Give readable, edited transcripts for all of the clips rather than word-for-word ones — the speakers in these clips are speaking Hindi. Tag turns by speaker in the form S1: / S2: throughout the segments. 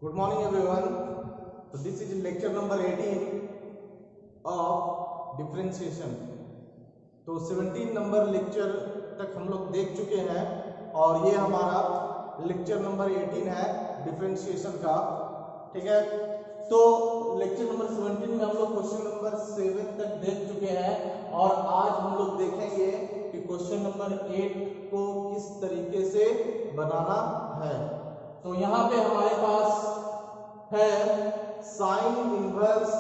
S1: Good morning everyone. So this is lecture number 18 of differentiation. तो 17 नंबर लेक्चर तक हम लोग देख चुके हैं और ये हमारा लेक्चर नंबर 18 है डिफरेंशिएशन का। ठीक है, तो लेक्चर नंबर 17 में हम लोग क्वेश्चन नंबर 7 तक देख चुके हैं और आज हम लोग देखेंगे कि क्वेश्चन नंबर 8 को किस तरीके से बनाना है। तो यहाँ पे हमारे पास है sine inverse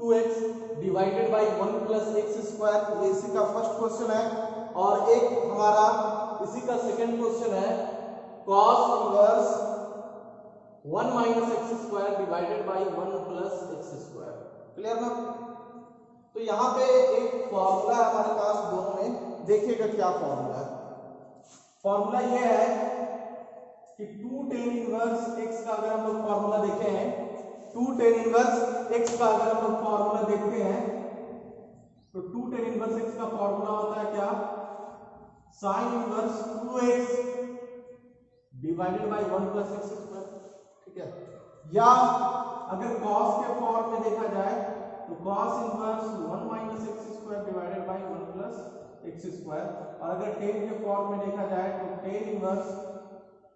S1: 2x divided by 1 plus x square, ये इसी का फर्स्ट क्वेश्चन है। और एक हमारा इसी का सेकंड क्वेश्चन है cos inverse 1 minus x square divided by 1 plus x square. Clear ना? तो यहाँ पे एक फॉर्मूला है हमारे पास दोनों में, देखिएगा क्या फॉर्मूला है। फॉर्मूला ये है कि 2 tan इनवर्स x का अगर हम लोग फॉर्मूला देखे हैं, 2 tan इनवर्स x का अगर हम लोग फॉर्मूला देखते हैं तो 2 tan इनवर्स x का फॉर्मूला होता है क्या, sine inverse 2x divided by 1 plus x square. ठीक है, या अगर cos के फॉर्म में देखा जाए तो cos inverse 1 minus x square divided by 1 plus x square, और अगर tan के फॉर्म में देखा जाए तो tan inverse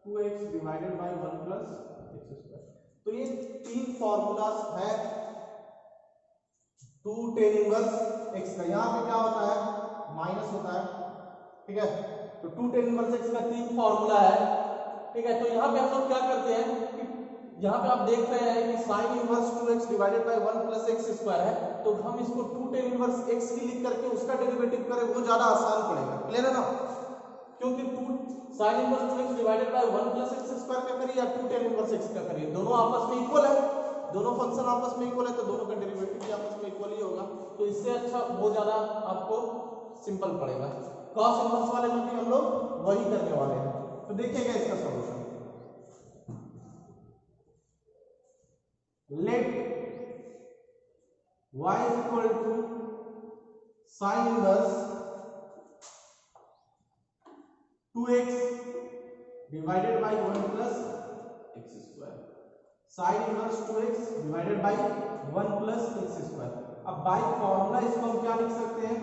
S1: 2x divided by 1 plus x square. तो ये तीन फॉर्मूलास हैं 2 tan इनवर्स x का। यहाँ पे क्या होता है, माइनस होता है। ठीक है, तो 2 tan इनवर्स x का तीन फॉर्मूला है। ठीक है, तो यहाँ पे हम लोग क्या करते हैं कि यहाँ पे आप देख रहे हैं कि sine inverse 2x divided by 1 plus x square है, तो हम इसको 2 tan इनवर्स x की लिख करके उसका डेरिवेटिव करें, वो ज्यादा आसान पड़ेगा। क्लियर है ना? क्योंकि 2 sine inverse 2x divided by 1 plus x square का करिए या 2 tan इनवर्स x का करिए, दोनों आपस में इक्वल है, दोनों फंक्शन आपस में इक्वल है, तो दोनों का डेरिवेटिव भी आपस में इक्वल ही होगा। तो इससे अच्छा वो ज्यादा आपको सिंपल पड़ेगा। cos इनवर्स वाले में भी हम लोग वही करने वाले हैं। तो देखिएगा इसका solution. Let y is equal to sin inverse 2x divided by 1 plus x square, sin inverse 2x divided by 1 plus x square। अब बाय फॉर्मूला इसको हम क्या लिख सकते हैं,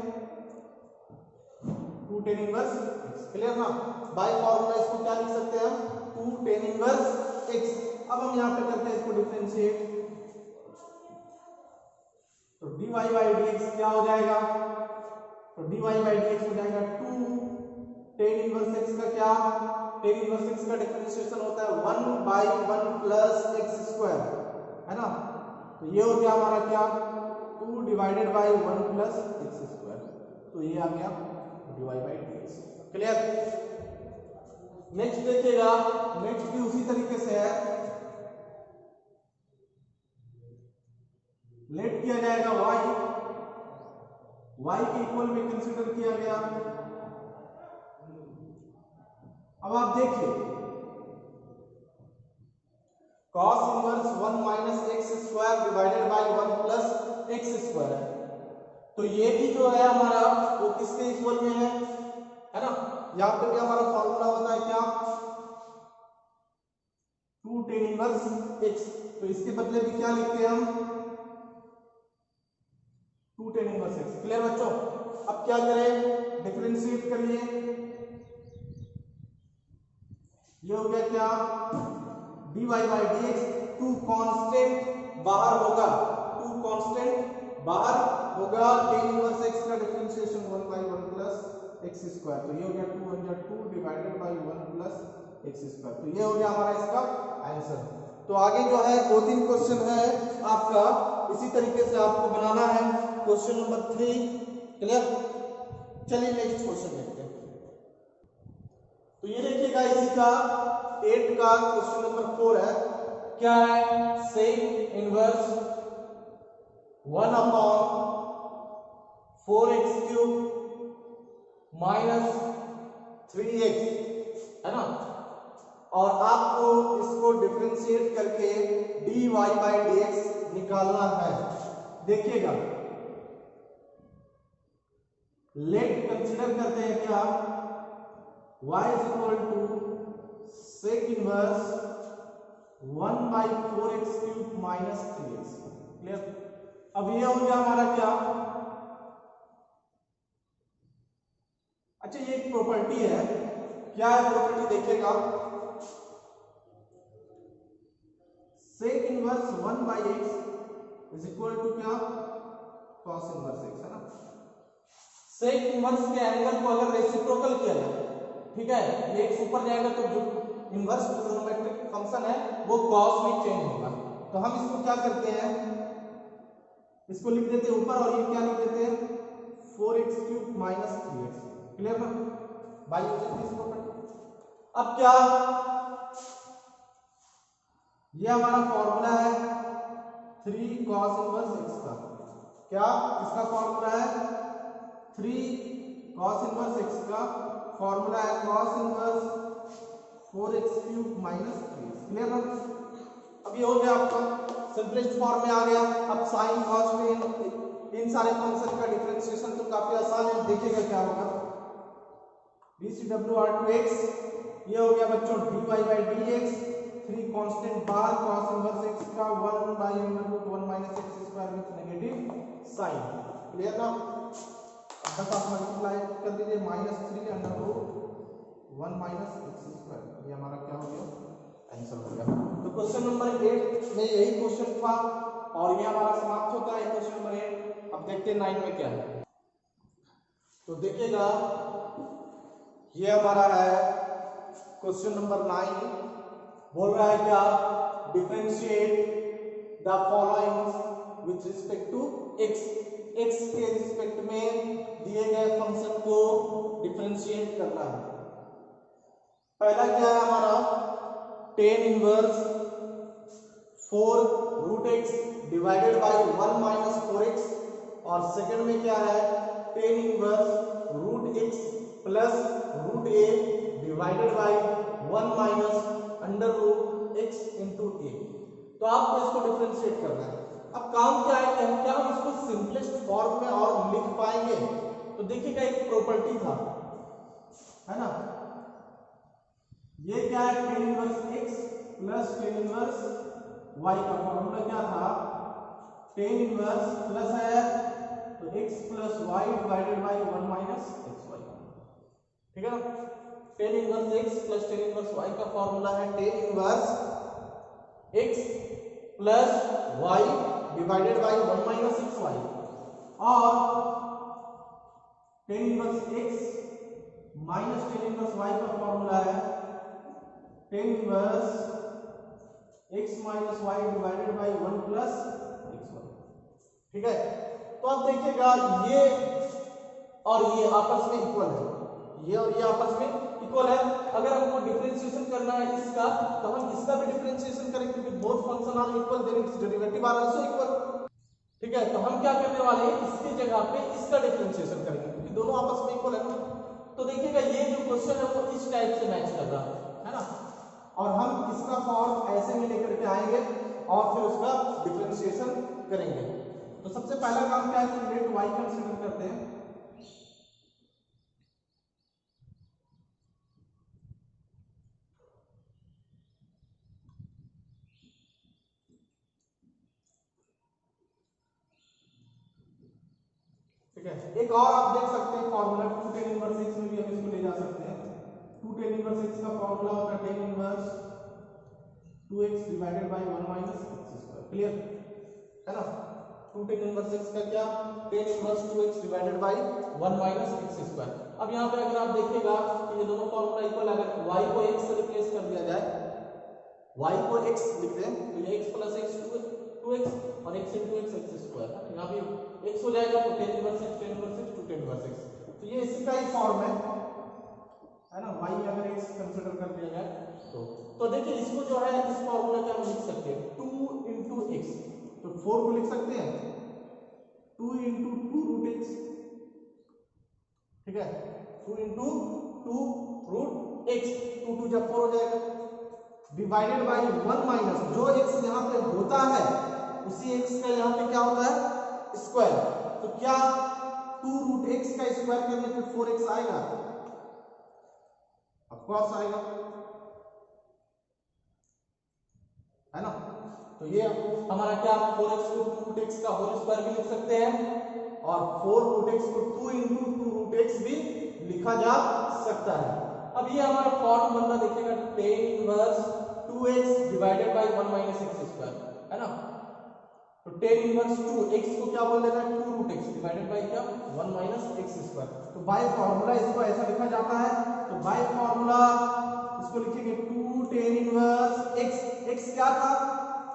S1: 2 tan इनवर्स x। क्लियर ना? बाय फॉर्मूला इसको क्या लिख सकते हैं हम, 2 tan इनवर्स x। अब हम यहां पे करते हैं इसको डिफरेंशिएट, तो dy by dx क्या हो जाएगा, तो dy by dx हो जाएगा 2 tan इनवर्स x का क्या, tan इनवर्स x का डिफरेंशिएशन होता है 1 by 1 प्लस x स्क्वायर, है ना? तो ये हो गया हमारा क्या, 2 divided by 1 plus x square. तो ये आ गया dy by dx। Clear? Next देखिएगा, नेक्स्ट भी उसी तरीके से है। लेट किया जाएगा y के इक्वल में कंसीडर किया गया। अब आप देखिए cos inverse 1 minus x square divided by 1 plus x square है, तो ये भी जो है हमारा वो किसके इक्वल में है ना? यहां पे भी हमारा फॉर्मूला होता है क्या, 2 tan इनवर्स x। तो इसके बदले भी क्या लिखते हैं हम, 2 tan इनवर्स x। क्लियर बच्चों? अब क्या करें, डिफरेंशिएट करिए। ये हो गया क्या, dy by dx, 2 कांस्टेंट बाहर होगा, 2 कांस्टेंट बाहर होगा, tan इनवर्स x का differentiation 1 by 1 plus x square. तो ये हो गया 2 divided by 1 plus x square. तो ये हो गया हमारा इसका आंसर। तो आगे जो है 2-3 क्वेश्चन है आपका, इसी तरीके से आपको बनाना है। Question number 3 clear? चलिए नेक्स्ट क्वेश्चन देखते हैं। तो ये देखिएगा इसी का 8 का क्वेश्चन नंबर 4 है। क्या है, sec inverse 1 upon 4x cube minus 3x, है ना? और आपको इसको डिफरेंशिएट करके dy by dx निकालना है। देखिएगा, लेट कंसीडर करते हैं क्या, y is equal to sec inverse 1/4x³ minus 3x। Clear? अब ये हो गया हमारा क्या, अच्छा ये एक प्रॉपर्टी है, क्या है प्रॉपर्टी देखिएगा, sec inverse 1/x is equal to क्या, कॉस इनवर्स x, है ना। सेक इनवर्स के एंगल को अगर रेसिप्रोकल किया जाए, ठीक है, ये x ऊपर जाएगा तो जो इनवर्स ट्रिग्नोमेट्रिक फंक्शन है वो कॉस में चेंज होगा। तो हम इसको क्या करते हैं, इसको लिख देते हैं ऊपर और ये क्या लिख देते हैं 4x³ माइनस 3x। क्लियर ना, बाय यूजिंग दिस प्रॉपर्टी। अब क्या, ये हमारा फॉर्मूला है 3 cos इनवर्स x का, क्या इसका फॉर्मूला है 3 cos इनवर्स x का फॉर्मूला है cos inverse 4x³ minus 3x। Clear ना, अब ये हो गया आपका सिंपलेस्ट फॉर्म में आ गया। अब साइन कॉस में इन सारे फंक्शन का डिफरेंशिएशन तो काफी आसान है, देखिएगा क्या होगा, dCWR2x, ये हो गया बच्चों dy/dx, 3 कांस्टेंट बार cos इनवर्स x का 1/√1 minus x² with negative sign. Clear ना, अब बस आप मल्टीप्लाई कर दीजिए -3√1 माइनस x², ये हमारा क्या हो गया, आंसर हो गया। तो क्वेश्चन नंबर 8 में यही क्वेश्चन था और ये हमारा समाप्त होता है क्वेश्चन नंबर 8। अब देखते हैं 9 में क्या है। तो देखिएगा ये हमारा है क्वेश्चन नंबर 9, बोल रहा है क्या, differentiate the following with respect to x, x के रिस्पेक्ट में दिए गए फंक्शन को डिफरेंशिएट करना है। पहला क्या है हमारा, tan inverse 4√x divided by 1 minus 4x, और सेकंड में क्या है tan inverse √x plus √a divided by 1 minus √x into a। तो आपको इसको डिफरेंशिएट करना है। अब काम क्या है, क्या हम इसको सिंपलेस्ट फॉर्म में और लिख पाएंगे, तो देखिएगा एक प्रॉपर्टी था, है ना, ये क्या है tan inverse x plus tan inverse y का फॉर्मूला क्या था, tan इनवर्स प्लस है तो x plus y divided by 1 minus xy। ठीक है ना, tan inverse x plus tan inverse y का फॉर्मूला है tan inverse x plus y divided by 1 minus xy, और tan inverse x minus tan inverse y का फॉर्मूला है tan inverse x minus y divided by 1 plus xy। ठीक है, तो अब देखिएगा ये और ये आपस में इक्वल है, ये और ये आपस में इक्वल है। अगर हमको डिफरेंशिएशन करना है इसका, तो हम इसका भी डिफरेंशिएशन करेंगे क्योंकि both function are equal, then its derivative are also equal. ठीक है, तो हम क्या करने वाले हैं, इसकी जगह पे इसका डिफरेंशिएशन करेंगे क्योंकि दोनों आपस में इक्वल है ना। तो देखिएगा ये जो क्वेश्चन है वो इस टाइप से मैच कर रहा है ना, और हम इसका फॉर्म ऐसे में लेकर के आएंगे और फिर उसका डिफरेंशिएशन करेंगे। तो सबसे पहला काम क्या है कि लेट y कंसीडर करते हैं। ठीक है, एक और आप देख सकते हैं फॉर्मूला 2 tan इनवर्स x में भी हम इसको ले जा सकते हैं। 2 tan इनवर्स x का फॉर्मूला होता है tan inverse 2x divided by 1 minus x²। Clear है ना, 2 tan इनवर्स x का क्या, tan inverse 2x divided by 1 minus x²। अब यहाँ पे अगर आप देखिएगा कि ये दोनों फॉर्मूला इक्वल, अगर y को x से रिप्लेस कर दिया जाए, y को x लिख दें तो ये x प्लस x 2x और x into x x², यहाँ भी x हो जाएगा तो tan inverse x 2 tan inverse x। तो ये इसी का ही फॉर्म है ना, y में अगर x कंसीडर कर दिया जाए तो देखिए इसको जो है इस फॉर्मूला के हम लिख सकते हैं 2 into x, तो 4 को लिख सकते हैं 2 into 2√x। ठीक है, 2 into 2√x, 2 2 जब 4 हो जाएगा, डिवाइडेड बाय 1 माइनस जो x यहाँ पे होता है उसी x का यहाँ पे क्या होता है स्क्वायर। तो क्या 2√x का स्क्वायर करने पे 4x आएगा, ऑफ कोर्स आएगा, है ना। तो ये हमारा क्या 4x को 2 रूट x का होल स्क्वायर भी लिख सकते हैं और 4 रूट x को 2 इंटू 2 रूट x भी लिखा जा सकता है। अब ये हमारा फॉर्म बनना देखिएगा tan inverse 2x divided by 1 minus x square, है ना। तो tan इनवर्स 2x को क्या बोल देना है 2 रूट x डिवाइडेड बाय क्या 1 माइनस x स्क्वायर। तो बाय फार्मूला इसको ऐसा लिखा जाता है। तो बाय फार्मूला इसको लिखेंगे 2 tan इनवर्स x क्या था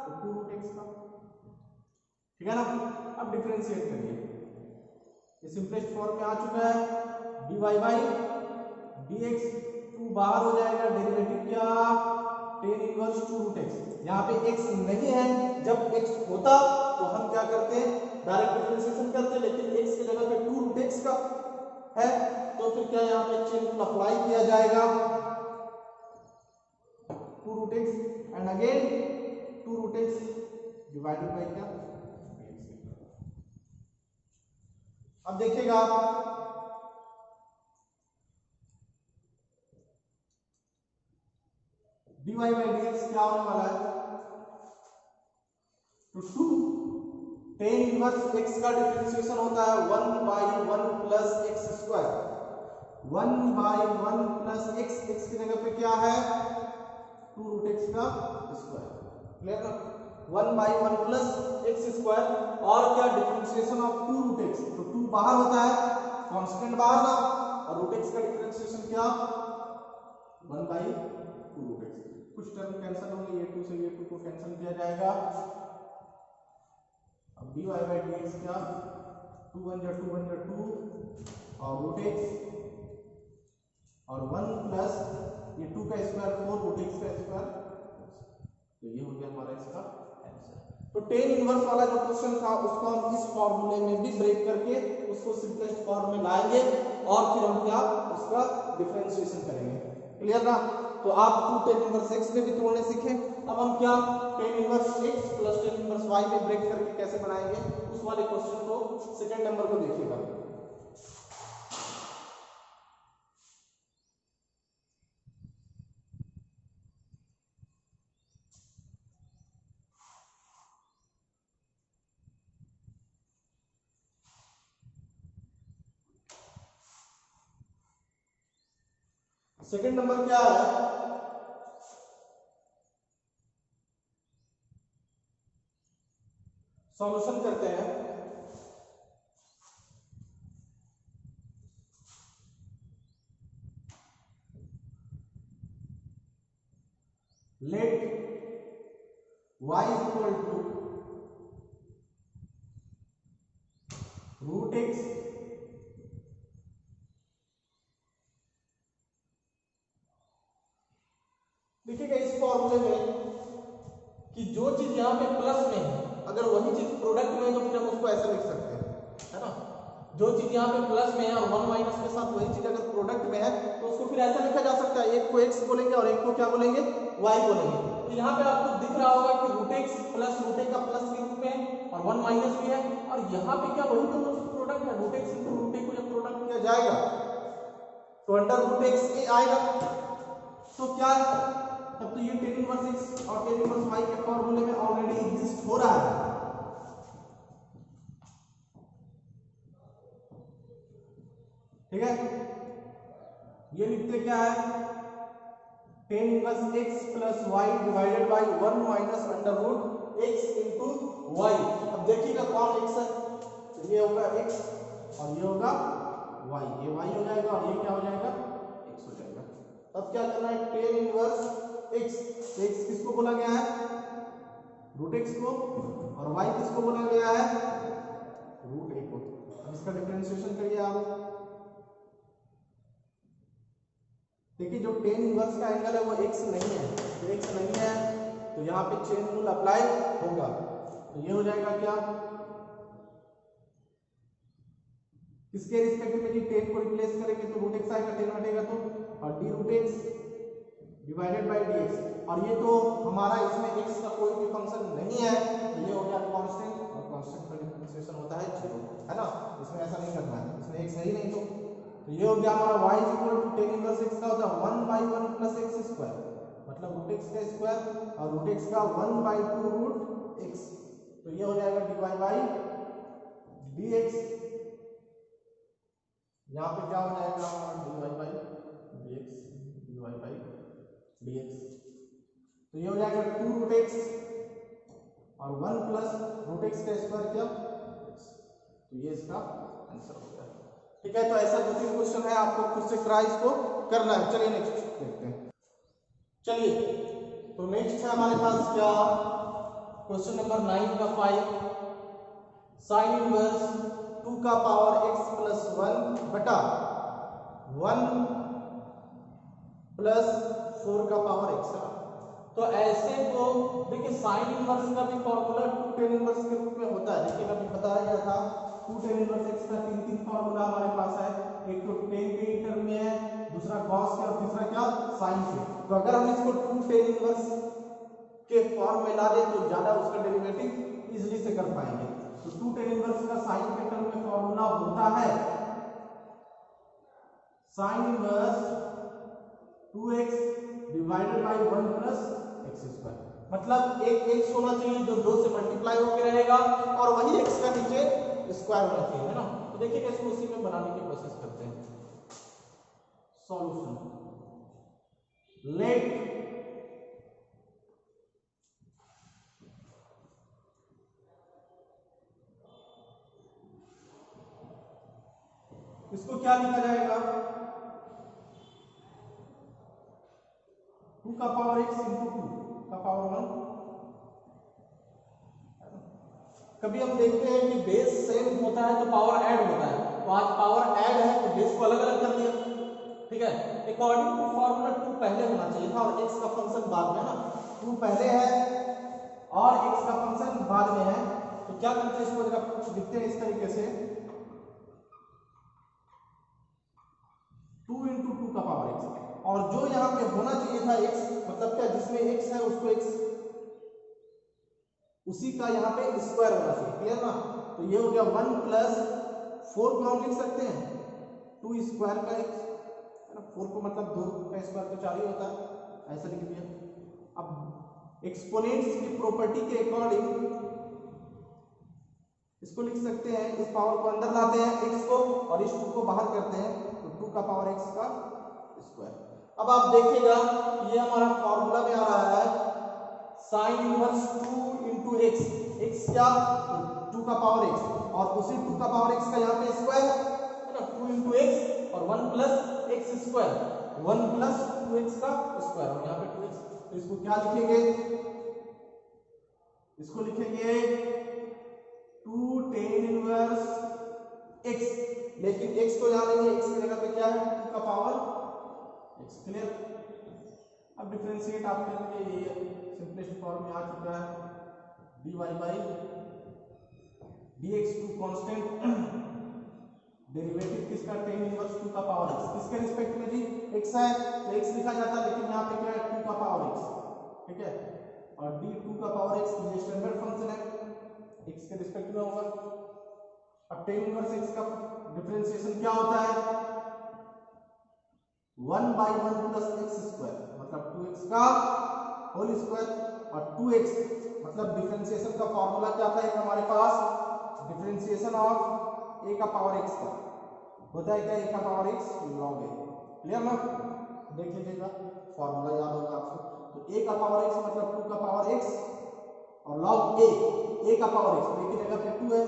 S1: तो 2 रूट x था, ठीक है ना। अब डिफरेंशिएट करिए, ये सिंपलेस्ट फॉर्म में आ चुका है dy बाई dx, 2 बाहर हो जाएगा, डेरिवेटिव क्या tan इनवर्स 2 रूट x। यहाँ पे x नहीं है, जब x होता तो हम क्या करते हैं डायरेक्ट डिफरेंशिएशन करते, लेकिन x की जगह पे 2 रूट x का है तो फिर क्या यहाँ पे चेन रूल अप्लाई किया जाएगा 2 root x and again 2 root x divided by क्या dx। अब देखिएगा dy बाई dx क्या होने वाला है तो 2 tan इनवर्स x का डिफरेंशिएशन होता है 1 by 1 plus x square, 1 by 1 plus x की जगह पे क्या है 2 रूट x का स्क्वायर, क्लियर ना। 1 बाई 1 प्लस x स्क्वायर और क्या डिफरेंशिएशन ऑफ 2 रूट x, तो 2 बाहर होता है कांस्टेंट बाहर ना, और रूट x का डिफरेंशिएशन क्या 1 बाई 2 रूट x। कुछ टर्म कैंसिल होंगे, ये 2 से ये 2 को कैंसिल किया जाएगा। अब dy बाई dx क्या 2 1 जा 2 1 जा 2 और रूट x और 1 प्लस ये 2 का स्क्वायर 4 रूट x का स्क्वायर, तो ये हो गया हमारा इसका आंसर। तो tan इनवर्स वाला जो क्वेश्चन था उसको हम इस फॉर्मूले में भी ब्रेक करके उसको सिंपलेस्ट फॉर्म में लाएंगे और फिर हम क्या उसका डिफरेंशिएशन करेंगे, क्लियर ना। तो आप 2 tan इनवर्स x में भी तोड़ने सीखे। अब हम क्या tan inverse x plus tan inverse y में ब्रेक करके कैसे बनाएंगे उस वाले क्वेश्चन को सेकंड नंबर को देखिएगा। सेकंड नंबर क्या है सॉल्यूशन करते हैं। Let y equal to root x देखिएगा इस फॉर्मूले में कि जो चीज यहाँ पे प्लस में है अगर वही चीज प्रोडक्ट में है तो फिर हम उसको ऐसा लिख सकते हैं, है ना। जो चीज यहाँ पे प्लस में है और 1 माइनस के साथ वही चीज अगर प्रोडक्ट में है तो उसको फिर ऐसा लिखा जा सकता है, एक को x बोलेंगे और एक को क्या बोलेंगे y बोलेंगे। तो यहाँ पे आपको दिख रहा होगा कि root x plus root a का प्लस के रूप में और 1 माइनस भी है, और यहाँ पे क्या वही दोनों चीज प्रोडक्ट है, root x into root a को जब प्रोडक्ट किया जाएगा तो अंडर रूट x a आएगा, तो क्या तब तो ये tan इनवर्स x और tan इनवर्स y के फॉर्मूले में ऑलरेडी एग्जिस्ट हो रहा है, ठीक है। ये लिखते क्या है tan inverse x plus y divided by 1 minus under root x into y। अब देखिएगा कौन x है, तो ये होगा x और ये होगा y, ये y हो जाएगा और ये क्या हो जाएगा x हो जाएगा। अब क्या करना है tan इनवर्स x, तो x किसको बोला गया है रूट x को और y किसको बोला गया है रूट a को। अब इसका डिफरेंशिएशन करिए आप, देखिए जो tan इनवर्स का एंगल है वो x नहीं है, तो x नहीं है तो यहाँ पे चेन रूल अप्लाई होगा, तो ये हो जाएगा क्या इसके रिस्पेक्ट में जी tan को रिप्लेस करेंगे तो रूट x आएगा, tan हटेगा तो और d root x divided by dx, और ये तो हमारा इसमें x का कोई भी फंक्शन नहीं है तो ये हो गया कांस्टेंट, और कांस्टेंट का डिफरेंशिएशन होता है 0, है ना। इसमें ऐसा नहीं करना है, इसमें x है ही नहीं तो ये हो गया हमारा y tan इनवर्स x का होता है 1 बाई 1 प्लस x स्क्वायर, मतलब रूट एक्स का स्क्वायर और रूट एक्स का 1/2 रूट एक्स, तो ये हो जाएगा dy बाई dx। यहाँ पे क्या हो जाएगा हमारा dy बाई dx, तो ये हो जाएगा 2 रूट एक्स और 1 प्लस रूट एक्स का स्क्वायर क्या x, तो ये इसका आंसर हो गया। ठीक है, तो ऐसा 2-3 क्वेश्चन है, आपको खुद से ट्राई इसको करना है। चलिए नेक्स्ट देखते हैं। चलिए तो नेक्स्ट है हमारे पास क्या, क्वेश्चन नंबर 9 का 5, साइन इनवर्स 2 का पावर x प्लस 1 बटा 1 प्लस 4 का पावर x है। तो ऐसे को देखिए साइन इनवर्स का भी फॉर्मूला 2 tan इनवर्स के रूप में होता है, लेकिन अभी बताया गया था 2 tan इनवर्स x का 3 फॉर्मूला हमारे पास है, एक तो tan के टर्म में है, दूसरा cos के और तीसरा क्या sin के। तो अगर हम इसको 2 tan इनवर्स के फॉर्म में ला दें तो ज्यादा उसका डेरिवेटिव इजीली से कर पाएंगे। तो 2 tan इनवर्स का sin के टर्म में फॉर्मूला होता है sin inverse 2x divided by 1 plus x square, मतलब एक x होना चाहिए जो 2 से मल्टीप्लाई होकर रहेगा और वही x का नीचे स्क्वायर होना चाहिए, है ना। तो देखिए इसको उसी में बनाने की कोशिश करते हैं। सॉल्यूशन, लेट इसको क्या लिखा जाएगा, 2 का पावर x इंटू 2 का पावर 1। कभी हम देखते हैं कि बेस सेम होता है तो पावर ऐड होता है, तो आज पावर ऐड है तो बेस को अलग अलग कर दिया। ठीक है, अकॉर्डिंग टू फॉर्मूला 2 पहले होना चाहिए था और x का फंक्शन बाद में, ना 2 पहले है और x का फंक्शन बाद में है। तो क्या करते हैं इसको जरा कुछ लिखते हैं इस तरीके से, 2 इंटू 2 का पावर x, और जो यहाँ पे होना चाहिए था x, मतलब क्या जिसमें x है उसको x उसी का यहाँ पे स्क्वायर होना चाहिए, क्लियर ना। तो ये हो गया 1 प्लस 4 को हम लिख सकते हैं 2 स्क्वायर का x, है ना। 4 को मतलब 2 का स्क्वायर तो 4 ही होता है, ऐसा लिख दिया। अब एक्सपोनेंट्स की प्रॉपर्टी के अकॉर्डिंग इसको लिख सकते हैं, इस पावर को अंदर लाते हैं x को और इस 2 को बाहर करते हैं, तो 2 का पावर x का स्क्वायर। अब आप देखिएगा ये हमारा फॉर्मूला में आ रहा है sine inverse 2 into x, x क्या 2 का पावर x और उसी 2 का पावर x का यहाँ पे स्क्वायर है ना, 2 इंटू एक्स और 1 plus x square, 1 plus 2x का स्क्वायर और यहाँ पे 2x। तो इसको क्या लिखेंगे, इसको लिखेंगे 2 tan इनवर्स x, लेकिन x को यहाँ लेंगे, x की जगह पे क्या है 2 का पावर x, क्लियर। अब डिफरेंशिएट आप करेंगे, ये सिंपलेस्ट फॉर्म में आ चुका है, dy by dx two constant, derivative किसका tan इनवर्स 2 का पावर x, किसके रिस्पेक्ट में जी x है तो x लिखा जाता है, लेकिन यहाँ पे क्या है 2 का पावर x, ठीक है। और d 2 का पावर x ये स्टैंडर्ड फंक्शन है, x के रिस्पेक्ट में होगा। अब tan इनवर्स x का डिफरेंशिएशन क्या होता है 1/1 प्लस x स्क्वायर, मतलब 2x का होल स्क्वायर, और 2x मतलब डिफरेंशिएशन का फॉर्मूला क्या था एक हमारे पास, डिफरेंशिएशन ऑफ a का पावर x का होता है क्या a का power x log a, clear ना। देख लीजिएगा फॉर्मूला याद होगा आपको, तो a का पावर x मतलब 2 का पावर x और log a का पावर x, a की जगह पे 2 है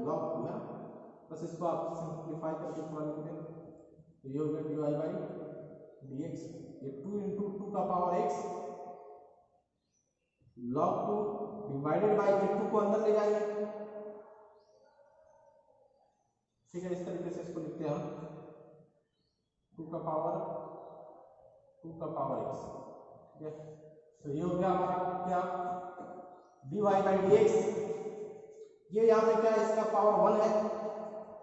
S1: log 2 है, बस इसको आप सिंपलीफाई करके थोड़ा लिख देंगे, तो ये हो गया dy बाई dx, ये 2 इंटू 2 का power x log 2 divided by 2 को अंदर ले जाएंगे, ठीक है। इस तरीके से इसको लिखते हैं हम 2 का पावर x, ठीक है। तो ये हो गया हमारा क्या dy बाई dx, ये यहाँ पे क्या है इसका पावर 1 है,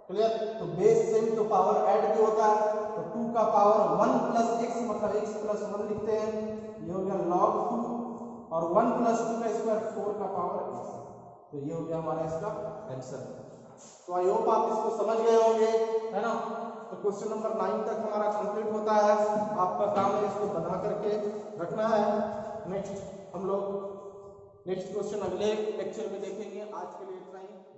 S1: क्लियर। तो बेस सेम तो पावर ऐड भी होता है, तो 2 का पावर 1 प्लस x मतलब x प्लस 1 लिखते हैं, ये हो गया log 2 और 1 प्लस 2 का स्क्वायर 4 का पावर x, तो ये हो गया हमारा इसका आंसर। तो आई होप आप इसको समझ गए होंगे, है ना। तो क्वेश्चन नंबर 9 तक हमारा कंप्लीट होता है। आपका काम है इसको बना करके रखना है। नेक्स्ट हम लोग नेक्स्ट क्वेश्चन अगले लेक्चर में देखेंगे। आज के लिए इतना ही।